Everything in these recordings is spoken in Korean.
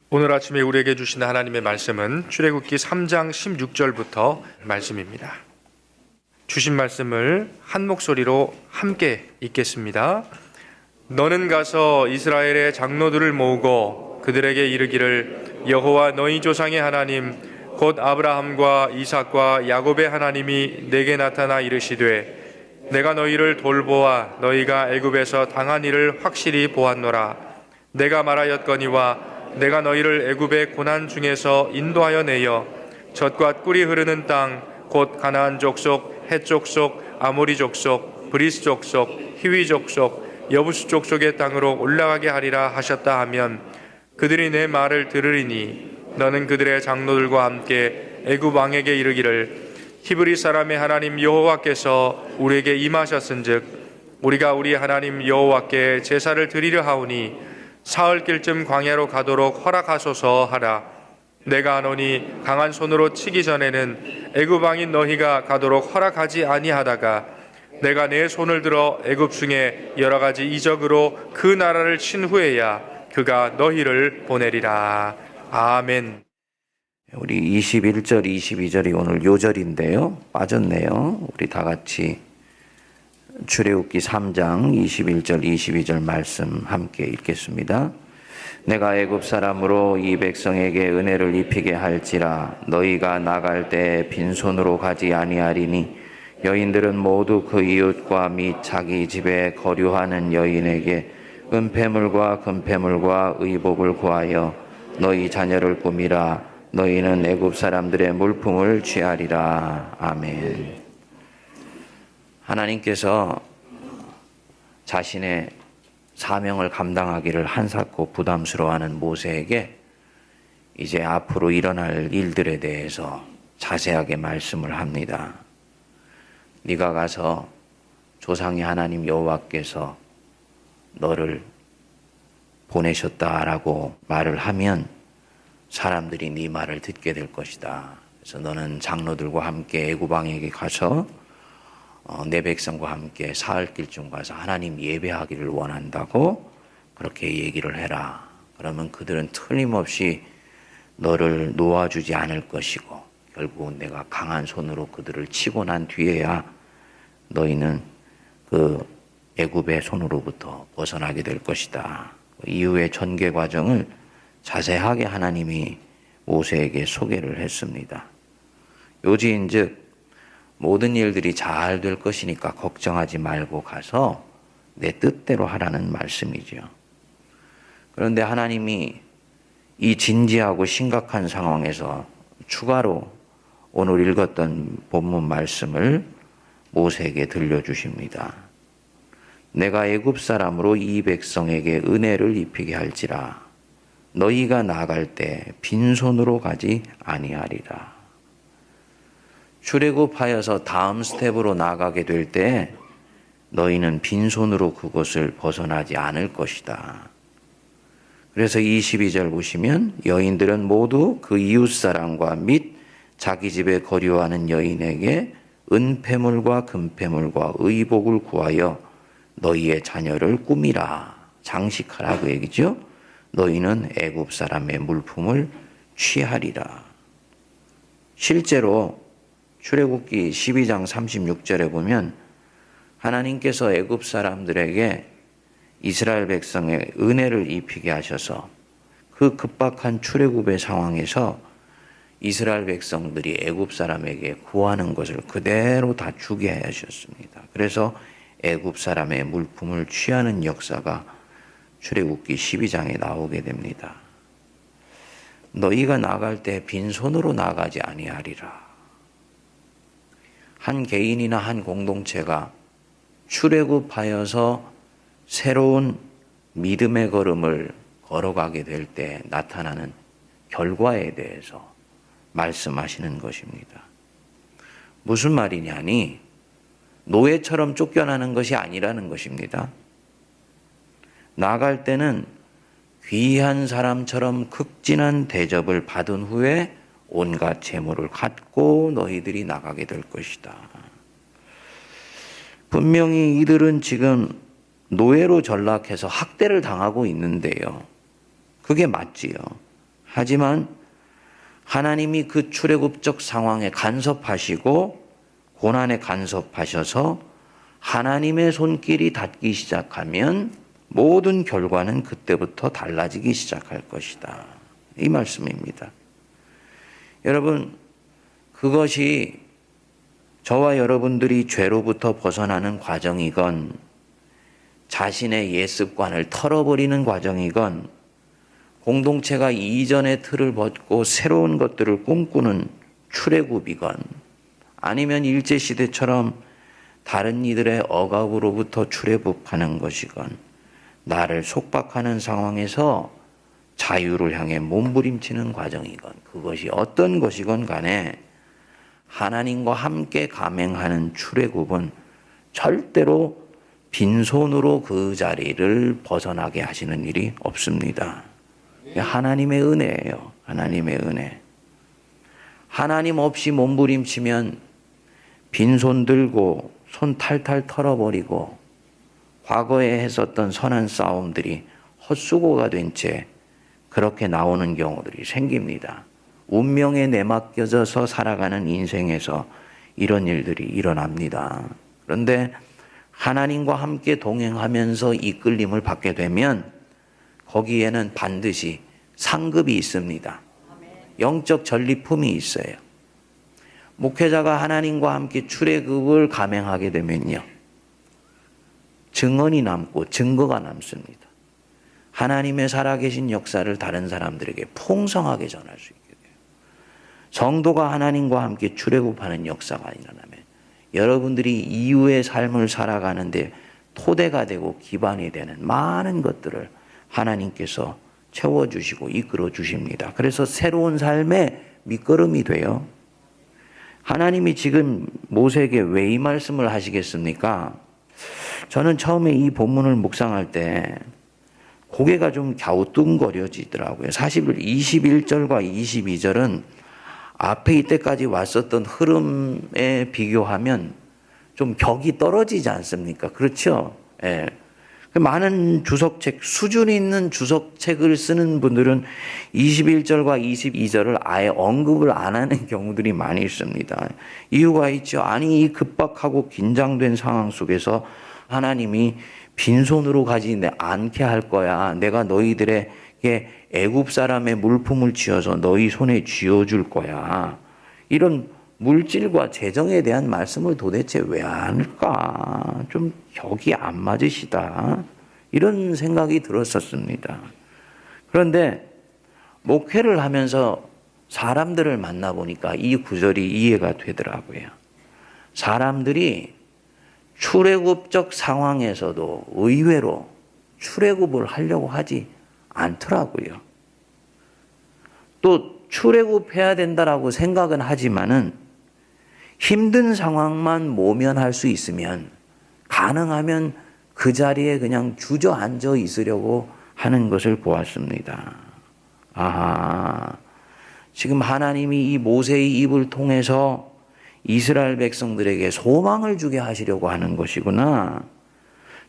오늘 아침에 우리에게 주신 하나님의 말씀은 출애굽기 3장 16절부터 말씀입니다. 주신 말씀을 한 목소리로 함께 읽겠습니다. 너는 가서 이스라엘의 장로들을 모으고 그들에게 이르기를 여호와 너희 조상의 하나님 곧 아브라함과 이삭과 야곱의 하나님이 내게 나타나 이르시되 내가 너희를 돌보아 너희가 애굽에서 당한 일을 확실히 보았노라. 내가 말하였거니와 내가 너희를 애굽의 고난 중에서 인도하여 내어 젖과 꿀이 흐르는 땅 곧 가나안 족속, 헷 족속, 아모리 족속, 브리스 족속, 히위 족속, 여부수 족속의 땅으로 올라가게 하리라 하셨다 하면 그들이 내 말을 들으리니 너는 그들의 장로들과 함께 애굽 왕에게 이르기를 히브리 사람의 하나님 여호와께서 우리에게 임하셨은즉 우리가 우리 하나님 여호와께 제사를 드리려 하오니 사흘길쯤 광야로 가도록 허락하소서 하라. 내가 아노니 강한 손으로 치기 전에는 애굽 왕인 너희가 가도록 허락하지 아니하다가 내가 내 손을 들어 애굽 중에 여러 가지 이적으로 그 나라를 친 후에야 그가 너희를 보내리라. 아멘. 우리 21절, 22절이 오늘 요절인데요. 빠졌네요. 우리 다 같이 출애굽기 3장 21절, 22절 말씀 함께 읽겠습니다. 내가 애굽 사람으로 이 백성에게 은혜를 입히게 할지라 너희가 나갈 때 빈손으로 가지 아니하리니 여인들은 모두 그 이웃과 및 자기 집에 거류하는 여인에게 은폐물과 금폐물과 의복을 구하여 너희 자녀를 꾸미라. 너희는 애굽 사람들의 물품을 취하리라. 아멘. 하나님께서 자신의 사명을 감당하기를 한사코 부담스러워하는 모세에게 이제 앞으로 일어날 일들에 대해서 자세하게 말씀을 합니다. 네가 가서 조상의 하나님 여호와께서 너를 보내셨다라고 말을 하면 사람들이 네 말을 듣게 될 것이다. 그래서 너는 장로들과 함께 애굽 왕에게 가서 내 백성과 함께 사흘길쯤 가서 하나님 예배하기를 원한다고 그렇게 얘기를 해라. 그러면 그들은 틀림없이 너를 놓아주지 않을 것이고 결국은 내가 강한 손으로 그들을 치고 난 뒤에야 너희는 그 애굽의 손으로부터 벗어나게 될 것이다. 이후의 전개 과정을 자세하게 하나님이 모세에게 소개를 했습니다. 요지인즉 모든 일들이 잘 될 것이니까 걱정하지 말고 가서 내 뜻대로 하라는 말씀이죠. 그런데 하나님이 이 진지하고 심각한 상황에서 추가로 오늘 읽었던 본문 말씀을 모세에게 들려주십니다. 내가 애굽 사람으로 이 백성에게 은혜를 입히게 할지라 너희가 나갈 때 빈손으로 가지 아니하리라. 출애굽하여서 다음 스텝으로 나가게 될 때 너희는 빈손으로 그곳을 벗어나지 않을 것이다. 그래서 22절 보시면 여인들은 모두 그 이웃사람과 및 자기 집에 거류하는 여인에게 은폐물과 금폐물과 의복을 구하여 너희의 자녀를 꾸미라. 장식하라 그 얘기죠. 너희는 애굽 사람의 물품을 취하리라. 실제로 출애굽기 12장 36절에 보면 하나님께서 애굽 사람들에게 이스라엘 백성의 은혜를 입히게 하셔서 그 급박한 출애굽의 상황에서 이스라엘 백성들이 애굽 사람에게 구하는 것을 그대로 다 주게 하셨습니다. 그래서 애굽 사람의 물품을 취하는 역사가 출애굽기 12장에 나오게 됩니다. 너희가 나갈 때 빈손으로 나가지 아니하리라. 한 개인이나 한 공동체가 출애굽하여서 새로운 믿음의 걸음을 걸어가게 될 때 나타나는 결과에 대해서 말씀하시는 것입니다. 무슨 말이냐니 노예처럼 쫓겨나는 것이 아니라는 것입니다. 나갈 때는 귀한 사람처럼 극진한 대접을 받은 후에 온갖 재물을 갖고 너희들이 나가게 될 것이다. 분명히 이들은 지금 노예로 전락해서 학대를 당하고 있는데요. 그게 맞지요. 하지만 하나님이 그 출애굽적 상황에 간섭하시고 고난에 간섭하셔서 하나님의 손길이 닿기 시작하면 모든 결과는 그때부터 달라지기 시작할 것이다. 이 말씀입니다. 여러분, 그것이 저와 여러분들이 죄로부터 벗어나는 과정이건 자신의 옛 습관을 털어버리는 과정이건 공동체가 이전의 틀을 벗고 새로운 것들을 꿈꾸는 출애굽이건 아니면 일제시대처럼 다른 이들의 억압으로부터 출애굽하는 것이건 나를 속박하는 상황에서 자유를 향해 몸부림치는 과정이건 그것이 어떤 것이건 간에 하나님과 함께 감행하는 출애굽은 절대로 빈손으로 그 자리를 벗어나게 하시는 일이 없습니다. 하나님의 은혜예요. 하나님의 은혜. 하나님 없이 몸부림치면 빈손 들고 손 탈탈 털어버리고 과거에 했었던 선한 싸움들이 헛수고가 된 채 그렇게 나오는 경우들이 생깁니다. 운명에 내맡겨져서 살아가는 인생에서 이런 일들이 일어납니다. 그런데 하나님과 함께 동행하면서 이끌림을 받게 되면 거기에는 반드시 상급이 있습니다. 영적 전리품이 있어요. 목회자가 하나님과 함께 출애굽을 감행하게 되면요. 증언이 남고 증거가 남습니다. 하나님의 살아계신 역사를 다른 사람들에게 풍성하게 전할 수 있게 돼요. 성도가 하나님과 함께 출애굽하는 역사가 일어나면 여러분들이 이후의 삶을 살아가는데 토대가 되고 기반이 되는 많은 것들을 하나님께서 채워주시고 이끌어 주십니다. 그래서 새로운 삶의 밑거름이 돼요. 하나님이 지금 모세에게 왜 이 말씀을 하시겠습니까? 저는 처음에 이 본문을 묵상할 때 고개가 좀 갸우뚱거려지더라고요. 사실 21절과 22절은 앞에 이때까지 왔었던 흐름에 비교하면 좀 격이 떨어지지 않습니까? 그렇죠? 예. 많은 주석책, 수준 있는 주석책을 쓰는 분들은 21절과 22절을 아예 언급을 안 하는 경우들이 많이 있습니다. 이유가 있죠. 아니, 이 급박하고 긴장된 상황 속에서 하나님이 빈손으로 가지 않게 할 거야. 내가 너희들에게 애굽 사람의 물품을 쥐어서 너희 손에 쥐어줄 거야. 이런 물질과 재정에 대한 말씀을 도대체 왜 안 할까? 좀 격이 안 맞으시다. 이런 생각이 들었었습니다. 그런데 목회를 하면서 사람들을 만나보니까 이 구절이 이해가 되더라고요. 사람들이 출애굽적 상황에서도 의외로 출애굽을 하려고 하지 않더라고요. 또 출애굽해야 된다라고 생각은 하지만은 힘든 상황만 모면할 수 있으면 가능하면 그 자리에 그냥 주저앉아 있으려고 하는 것을 보았습니다. 아하, 지금 하나님이 이 모세의 입을 통해서 이스라엘 백성들에게 소망을 주게 하시려고 하는 것이구나.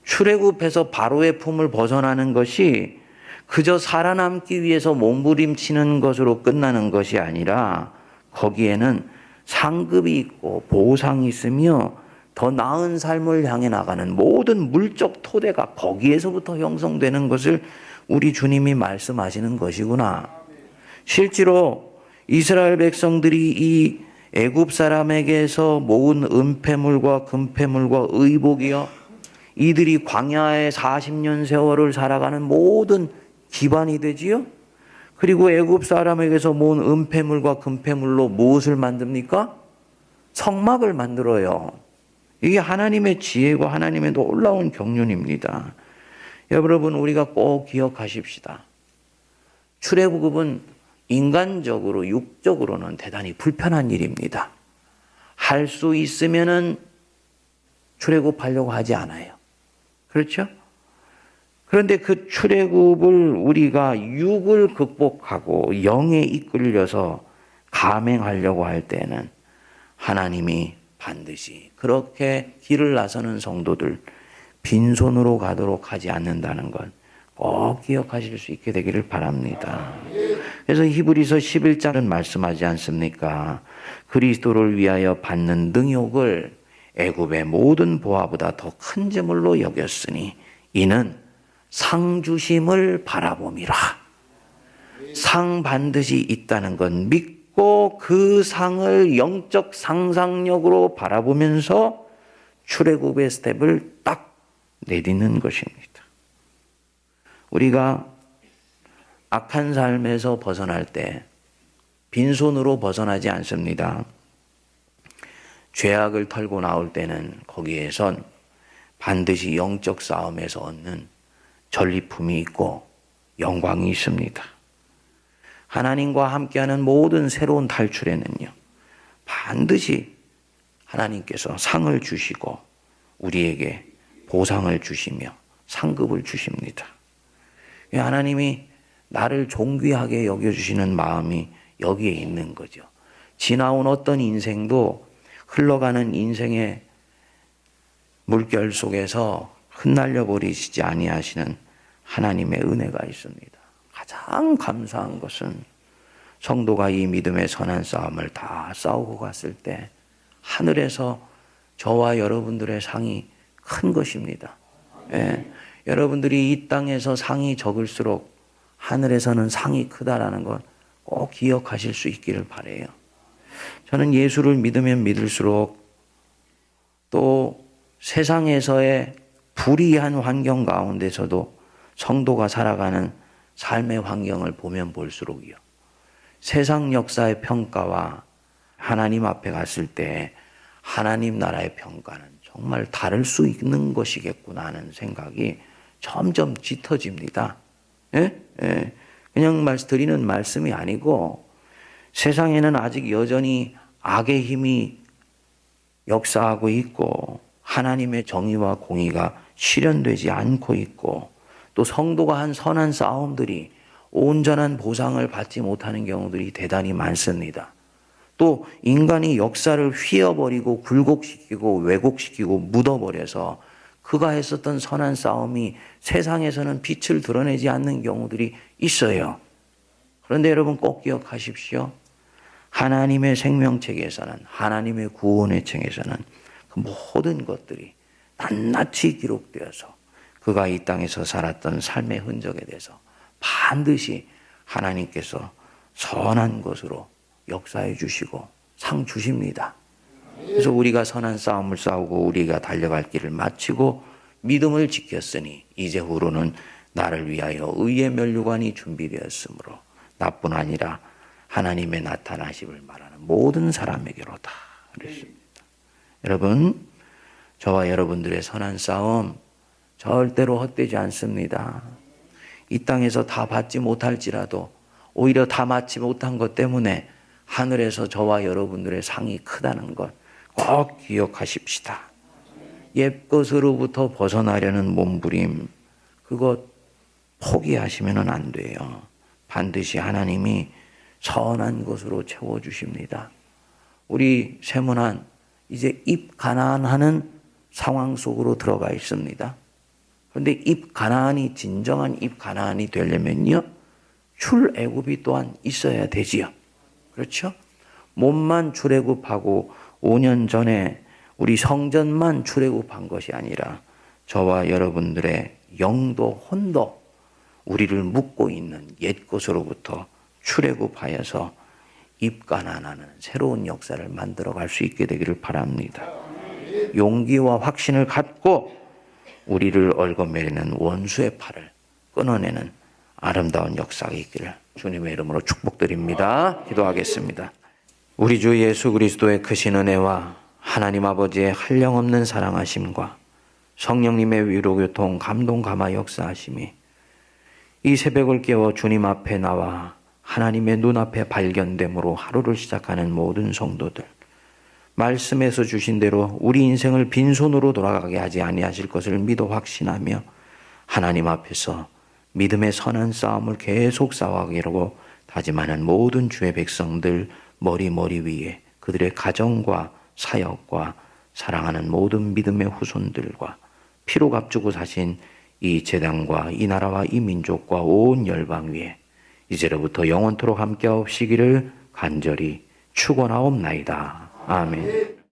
출애굽해서 바로의 품을 벗어나는 것이 그저 살아남기 위해서 몸부림치는 것으로 끝나는 것이 아니라 거기에는 상급이 있고 보상이 있으며 더 나은 삶을 향해 나가는 모든 물적 토대가 거기에서부터 형성되는 것을 우리 주님이 말씀하시는 것이구나. 실제로 이스라엘 백성들이 이 애굽 사람에게서 모은 은폐물과 금폐물과 의복이요, 이들이 광야의 40년 세월을 살아가는 모든 기반이 되지요. 그리고 애굽 사람에게서 모은 은폐물과 금폐물로 무엇을 만듭니까? 성막을 만들어요. 이게 하나님의 지혜고 하나님의 놀라운 경륜입니다. 여러분, 우리가 꼭 기억하십시다. 출애굽은 인간적으로 육적으로는 대단히 불편한 일입니다. 할 수 있으면은 출애굽하려고 하지 않아요. 그렇죠? 그런데 그 출애굽을 우리가 육을 극복하고 영에 이끌려서 감행하려고 할 때는 하나님이 반드시 그렇게 길을 나서는 성도들 빈손으로 가도록 하지 않는다는 것 꼭 기억하실 수 있게 되기를 바랍니다. 그래서 히브리서 11장은 말씀하지 않습니까? 그리스도를 위하여 받는 능욕을 애굽의 모든 보화보다 더 큰 재물로 여겼으니 이는 상 주심을 바라봄이라. 상 반드시 있다는 건 믿고 그 상을 영적 상상력으로 바라보면서 출애굽의 스텝을 딱 내딛는 것입니다. 우리가 악한 삶에서 벗어날 때 빈손으로 벗어나지 않습니다. 죄악을 털고 나올 때는 거기에선 반드시 영적 싸움에서 얻는 전리품이 있고 영광이 있습니다. 하나님과 함께하는 모든 새로운 탈출에는요, 반드시 하나님께서 상을 주시고 우리에게 보상을 주시며 상급을 주십니다. 하나님이 나를 존귀하게 여겨주시는 마음이 여기에 있는 거죠. 지나온 어떤 인생도 흘러가는 인생의 물결 속에서 흩날려 버리시지 아니하시는 하나님의 은혜가 있습니다. 가장 감사한 것은 성도가 이 믿음의 선한 싸움을 다 싸우고 갔을 때 하늘에서 저와 여러분들의 상이 큰 것입니다. 예, 여러분들이 이 땅에서 상이 적을수록 하늘에서는 상이 크다라는 걸 꼭 기억하실 수 있기를 바라요. 저는 예수를 믿으면 믿을수록 또 세상에서의 불의한 환경 가운데서도 성도가 살아가는 삶의 환경을 보면 볼수록이요, 세상 역사의 평가와 하나님 앞에 갔을 때 하나님 나라의 평가는 정말 다를 수 있는 것이겠구나 하는 생각이 점점 짙어집니다. 예? 예. 그냥 드리는 말씀이 아니고 세상에는 아직 여전히 악의 힘이 역사하고 있고 하나님의 정의와 공의가 실현되지 않고 있고 또 성도가 한 선한 싸움들이 온전한 보상을 받지 못하는 경우들이 대단히 많습니다. 또 인간이 역사를 휘어버리고 굴곡시키고 왜곡시키고 묻어버려서 그가 했었던 선한 싸움이 세상에서는 빛을 드러내지 않는 경우들이 있어요. 그런데 여러분 꼭 기억하십시오. 하나님의 생명책에서는, 하나님의 구원의 책에서는 그 모든 것들이 낱낱이 기록되어서 그가 이 땅에서 살았던 삶의 흔적에 대해서 반드시 하나님께서 선한 것으로 역사해 주시고 상 주십니다. 그래서 우리가 선한 싸움을 싸우고 우리가 달려갈 길을 마치고 믿음을 지켰으니 이제후로는 나를 위하여 의의 면류관이 준비되었으므로 나뿐 아니라 하나님의 나타나심을 말하는 모든 사람에게로다. 그랬습니다. 여러분, 저와 여러분들의 선한 싸움 절대로 헛되지 않습니다. 이 땅에서 다 받지 못할지라도 오히려 다 받지 못한 것 때문에 하늘에서 저와 여러분들의 상이 크다는 것 꼭 기억하십시다. 옛것으로부터 벗어나려는 몸부림, 그것 포기하시면 안 돼요. 반드시 하나님이 선한 것으로 채워주십니다. 우리 세문안 이제 입가나안하는 상황 속으로 들어가 있습니다. 그런데 입가나안이 진정한 입가나안이 되려면요, 출애굽이 또한 있어야 되지요. 그렇죠? 몸만 출애굽하고 5년 전에 우리 성전만 출애굽한 것이 아니라 저와 여러분들의 영도 혼도 우리를 묶고 있는 옛것으로부터 출애굽하여서 입가나안하는 새로운 역사를 만들어갈 수 있게 되기를 바랍니다. 용기와 확신을 갖고 우리를 얽어매이는 원수의 팔을 끊어내는 아름다운 역사가 있기를 주님의 이름으로 축복드립니다. 기도하겠습니다. 우리 주 예수 그리스도의 크신 은혜와 하나님 아버지의 한량없는 사랑하심과 성령님의 위로교통 감동 감화 역사하심이 이 새벽을 깨워 주님 앞에 나와 하나님의 눈앞에 발견됨으로 하루를 시작하는 모든 성도들, 말씀에서 주신 대로 우리 인생을 빈손으로 돌아가게 하지 아니하실 것을 믿어 확신하며 하나님 앞에서 믿음의 선한 싸움을 계속 싸워가기로 다짐하는 모든 주의 백성들 머리 위에 그들의 가정과 사역과 사랑하는 모든 믿음의 후손들과 피로 값주고 사신 이 제당과 이 나라와 이 민족과 온 열방 위에 이제로부터 영원토록 함께하옵시기를 간절히 축원하옵나이다. 아멘.